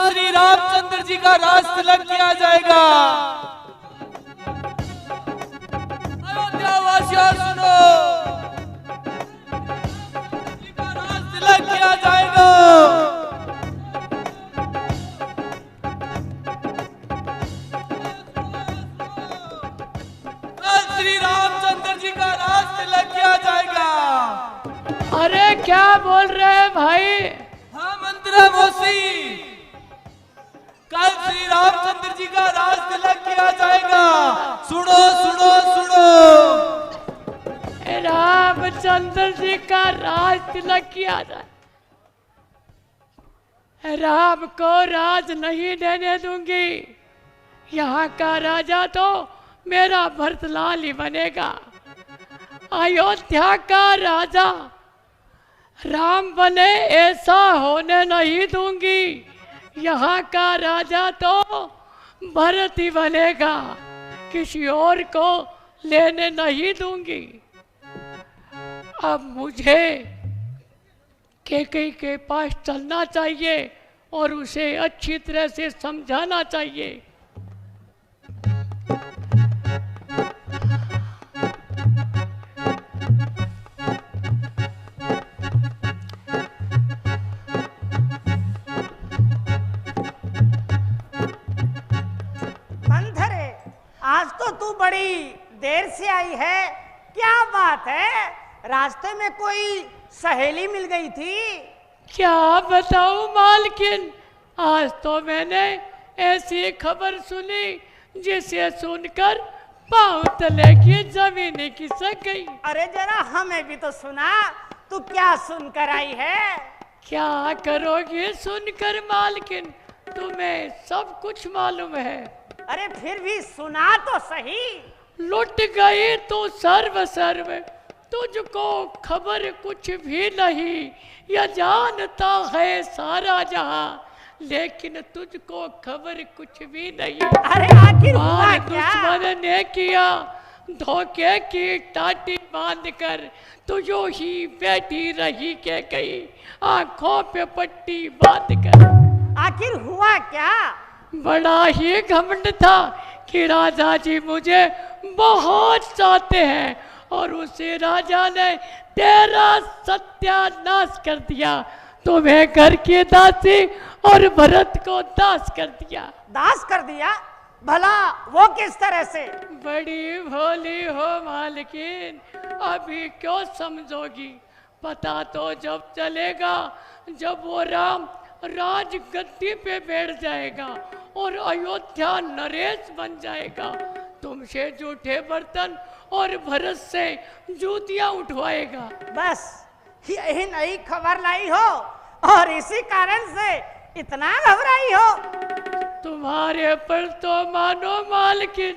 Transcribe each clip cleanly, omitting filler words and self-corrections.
श्री रामचंद्र जी का राज तिलक किया जाएगा। अयोध्यावासियों सुनो, जी का राज तिलक किया जाएगा। श्री रामचंद्र जी का राज तिलक किया जाएगा। अरे क्या बोल रहे हैं भाई? हाँ मंत्रा मोसी, कल श्री रामचंद्र जी का राज तिलक किया जाएगा। सुनो सुनो सुनो, रामचंद्र जी का राज तिलक किया जाए। राम को राज नहीं देने दूंगी। यहाँ का राजा तो मेरा भरतलाल ही बनेगा। अयोध्या का राजा राम बने ऐसा होने नहीं दूंगी। यहाँ का राजा तो भरत ही बनेगा, किसी और को लेने नहीं दूंगी। अब मुझे कैकेयी के पास चलना चाहिए और उसे अच्छी तरह से समझाना चाहिए। आज तो तू बड़ी देर से आई है, क्या बात है? रास्ते में कोई सहेली मिल गई थी? क्या बताऊं मालकिन, आज तो मैंने ऐसी खबर सुनी जिसे सुनकर पांव तले की जमीन खिसक गई। अरे जरा हमें भी तो सुना, तू क्या सुनकर आई है? क्या करोगे सुनकर मालकिन, तुम्हें सब कुछ मालूम है। अरे फिर भी सुना तो सही। लुट गई तो सर्व सर्व, तुझको खबर कुछ भी नहीं। यह जानता है सारा जहां, लेकिन तुझको खबर कुछ भी नहीं। अरे आखिर हुआ क्या? दुश्मन ने किया धोखे की टाटी बांधकर, तो जो ही बैठी रही के गई आंखों पे पट्टी बांधकर। आखिर हुआ क्या? बड़ा ही घमंड था कि राजा जी मुझे बहुत चाहते हैं और उसे राजा ने तेरा सत्यानाश कर दिया। तुम्हें घर की दासी और भरत को दास कर दिया। दास कर दिया? भला वो किस तरह से? बड़ी भोली हो मालकिन, अभी क्यों समझोगी? पता तो जब चलेगा जब वो राम राज गद्दी पे बैठ जाएगा और अयोध्या नरेश बन जाएगा। तुमसे जूठे बर्तन और भरत से जूतियां उठवाएगा। बस यही नई खबर लाई हो और इसी कारण से इतना घबराई हो? तुम्हारे पर तो मानो मालकिन,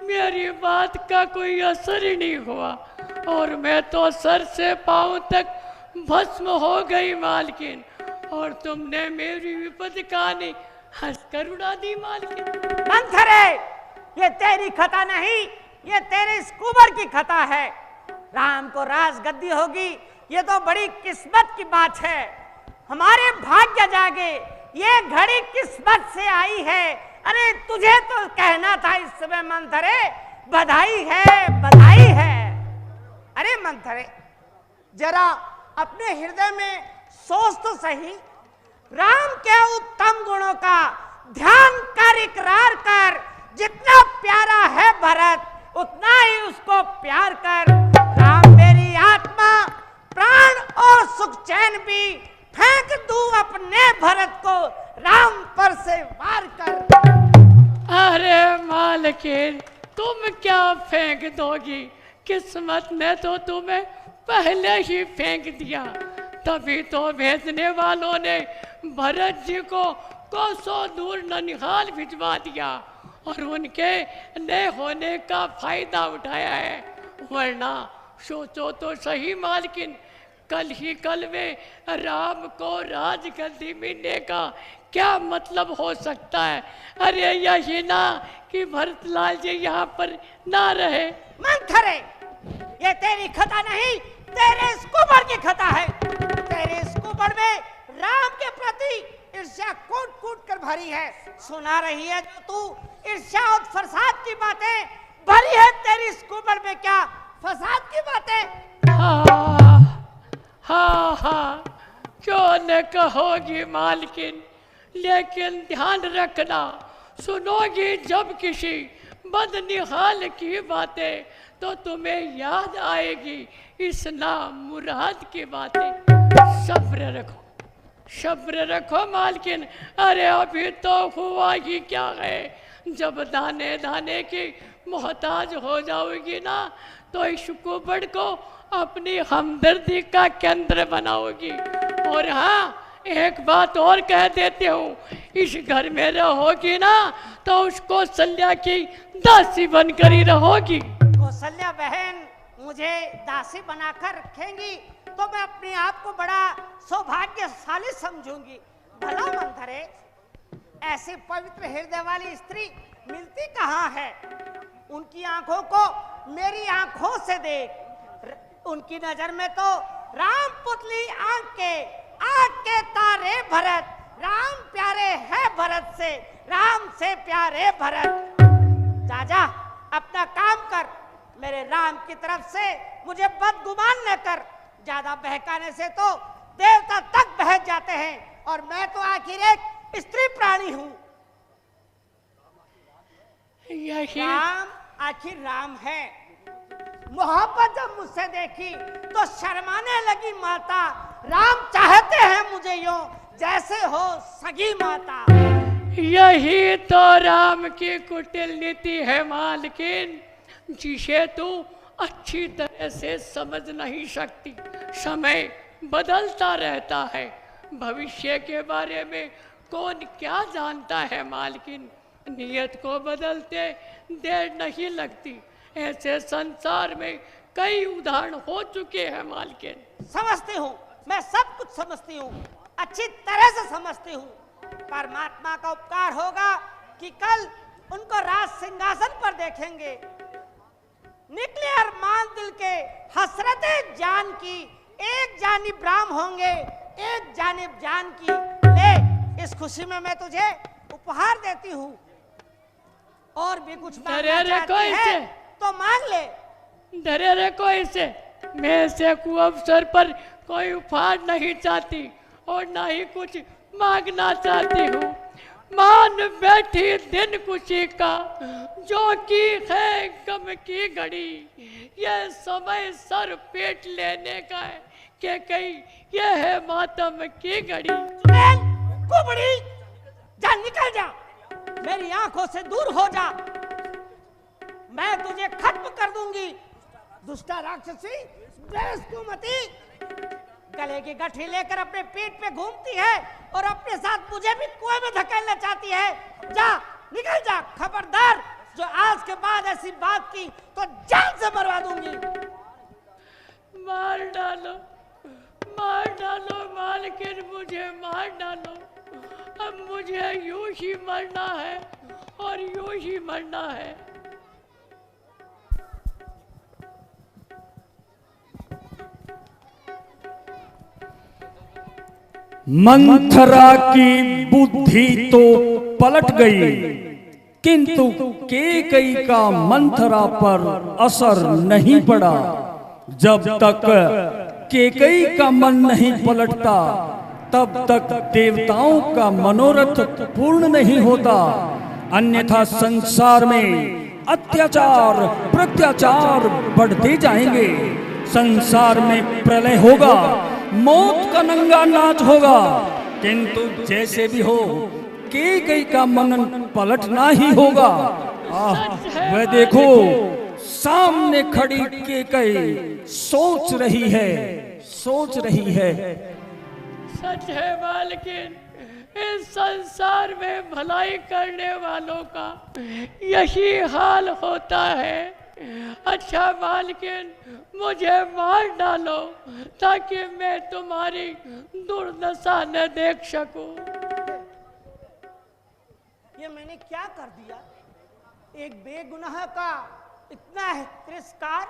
मेरी बात का कोई असर ही नहीं हुआ और मैं तो सर से पांव तक भस्म हो गई मालकिन। और तुमने मेरी विपद कहानी हंसकर उड़ा दी मालकिन। मंथरे, ये तेरी खता नहीं, ये तेरे इस कुंवर की खता है। राम को राज गद्दी होगी, ये तो बड़ी किस्मत की बात है। हमारे भाग्य जागे, ये घड़ी किस्मत से आई है। अरे तुझे तो कहना था इस समय मंथरे, बधाई है बधाई है। अरे मंथरे, जरा अपने हृदय में सोच तो सही। राम के उत्तम गुणों का ध्यान कर, इकरार कर। जितना प्यारा है भरत, उतना ही उसको प्यार कर। राम मेरी आत्मा, प्राण और सुख चैन भी फेंक दूं अपने भरत को राम पर से वार कर। अरे मालकिन, तुम क्या फेंक दोगी? किस्मत ने तो तुम्हें पहले ही फेंक दिया। तभी तो भेजने वालों ने भरत जी को कोसों दूर ननिहाल भिजवा दिया और उनके न होने का फायदा उठाया है। वरना सोचो तो सही मालकिन, कल ही कल में राम को राजगद्दी मिलने का क्या मतलब हो सकता है? अरे यही ना कि भरतलाल जी यहाँ पर ना रहे। मंथरे, ये तेरी खता नहीं, तेरे इस कुंवर की खता है। तेरे इस कुंवर में राम के प्रति ईर्ष्या कूट कूट कर भरी है। सुना रही है जो तू ईर्ष्या और फसाद की बातें, भरी है तेरी इस कुबर में क्या फसाद की बातें। हाँ, क्यों न कहोगी मालकिन, लेकिन ध्यान रखना, सुनोगी जब किसी बदनिहाल की बातें तो तुम्हें याद आएगी इस नामुराद की बातें। सब्र रखो मालकिन। अरे अभी तो हुआ ही क्या है, जब दाने दाने की मोहताज हो जाओगी ना तो इस कुबड़ को अपनी हमदर्दी का केंद्र बनाओगी। और हाँ, एक बात और कह देती हूँ, इस घर में रहोगी ना तो उसको कौशल्या की दासी बनकर ही रहोगी। कौशल्या बहन मुझे दासी बनाकर रखेंगी तो मैं अपने आप को बड़ा सौभाग्यशाली समझूंगी। भला मंथरे, ऐसी पवित्र हृदय वाली स्त्री मिलती कहाँ है? उनकी आंखों को मेरी आंखों से देख। उनकी नजर में तो राम पुतली आंख के तारे भरत, राम प्यारे है भरत से, राम से प्यारे भरत। जा अपना काम कर, मेरे राम की तरफ से मुझे बदगुमान न कर। ज्यादा बहकाने से तो देवता तक बहक जाते हैं और मैं तो आखिर एक स्त्री प्राणी हूं। राम आखिर राम है। मोहब्बत जब मुझसे देखी तो शर्माने लगी माता। राम चाहते हैं मुझे यूं जैसे हो सगी माता। यही तो राम की कुटिल नीति है मालकिन, जिसे तू अच्छी तरह से समझ नहीं सकती। समय बदलता रहता है, भविष्य के बारे में कौन क्या जानता है मालकिन। नियत को बदलते देर नहीं लगती। ऐसे संसार में कई उदाहरण हो चुके हैं मालकिन। समझती हूँ, मैं सब कुछ समझती हूँ, अच्छी तरह से समझती हूँ। परमात्मा का उपकार होगा कि कल उनको राज सिंहासन पर देखेंगे। निकले अरमान दिल के हसरते जान की, एक जानिब राम होंगे एक जानिब जान की। ले, इस खुशी में मैं तुझे उपहार देती हूँ। और भी कुछ मांगना चाहती है तो मांग ले। डरे रे कोई से, मैं से कुअवसर पर कोई उपहार नहीं चाहती और ना ही कुछ मांगना चाहती हूँ। मान बैठी दिन खुशी का, जो की है गम की घड़ी। यह समय सर पेट लेने का है कि कहीं यह है मातम की घड़ी। कुबड़ी, जा निकल जा, मेरी आंखों से दूर हो जा। मैं तुझे खत्म कर दूंगी। दुष्टा राक्षसी, बेशुमती, गले की गठरी लेकर अपने पीठ पे घूमती है और अपने साथ मुझे भी कुएं में धकेलना चाहती है। जा, निकल जा, खबरदार, जो आज के बाद ऐसी बात की तो जान से मरवा दूंगी। मार डालो मालकिन, मुझे मार डालो। अब मुझे यूं ही मरना है और यूं ही मरना है। मंथरा की बुद्धि तो पलट गई, किंतु कैकेयी का मंथरा पर असर नहीं पड़ा। जब तक कैकेयी का मन नहीं पलटता तब तक देवताओं का मनोरथ पूर्ण नहीं होता। अन्यथा संसार में अत्याचार प्रत्याचार बढ़ते जाएंगे। संसार में प्रलय होगा, मौत का नंगा नाच होगा। किंतु जैसे भी हो, कैकेयी का मन पलटना ही होगा। वह देखो, सामने खड़ी कैकेयी सोच रही है। सच है मालकिन, इस संसार में भलाई करने वालों का यही हाल होता है। अच्छा मालकिन, मुझे मार डालो ताकि मैं तुम्हारी दुर्दशा न देख सकूं। ये मैंने क्या कर दिया? एक बेगुनाह का इतना तिरस्कार।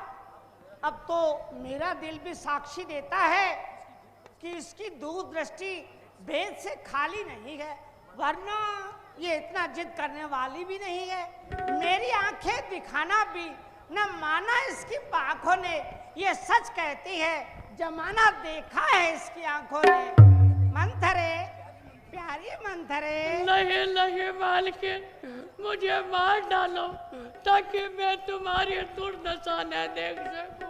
अब तो मेरा दिल भी साक्षी देता है कि इसकी दूरदृष्टि भेद से खाली नहीं है, वरना ये इतना जिद करने वाली भी नहीं है। मेरी आंखें दिखाना भी न माना इसकी आंखों ने, ये सच कहती है जमाना देखा है इसकी आंखों ने। मंथरे, प्यारी मंथरे। नहीं नहीं मालकिन, मुझे मार डालो ताकि मैं तुम्हारी दुर्दशा न देख सकूं।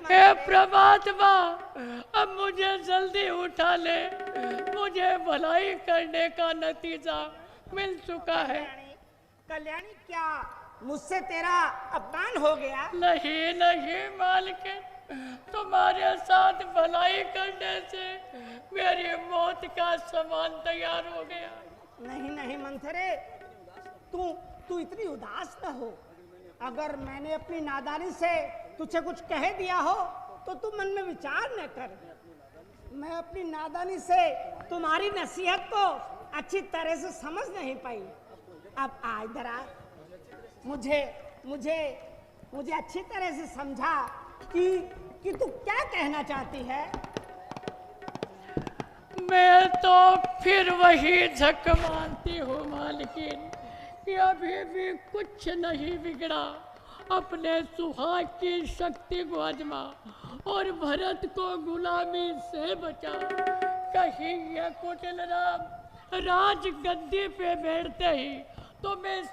हे प्रभातमा, अब मुझे जल्दी उठा ले, मुझे भलाई करने का नतीजा मिल चुका है। कल्याणी, क्या मुझसे तेरा अपमान हो गया? नहीं नहीं मालकिन, तुम्हारे साथ भलाई करने से मेरी मौत का सामान तैयार हो गया। नहीं नहीं मंथरे, तू इतनी उदास न हो। अगर मैंने अपनी नादानी से तुझे कुछ कह दिया हो तो तू मन में विचार न कर। मैं अपनी नादानी से तुम्हारी नसीहत को अच्छी तरह से समझ नहीं पाई। अब आ इधर आ, मुझे अच्छी तरह से समझा कि तू क्या कहना चाहती है। मैं तो फिर वही झक मारती हूँ मालकिन कि अभी भी कुछ नहीं बिगड़ा। अपने सुहाग की शक्ति को आजमा और भरत को गुलामी से बचा। कहीं यह कुटिल राम राज गद्दी पे बैठते ही तो मैं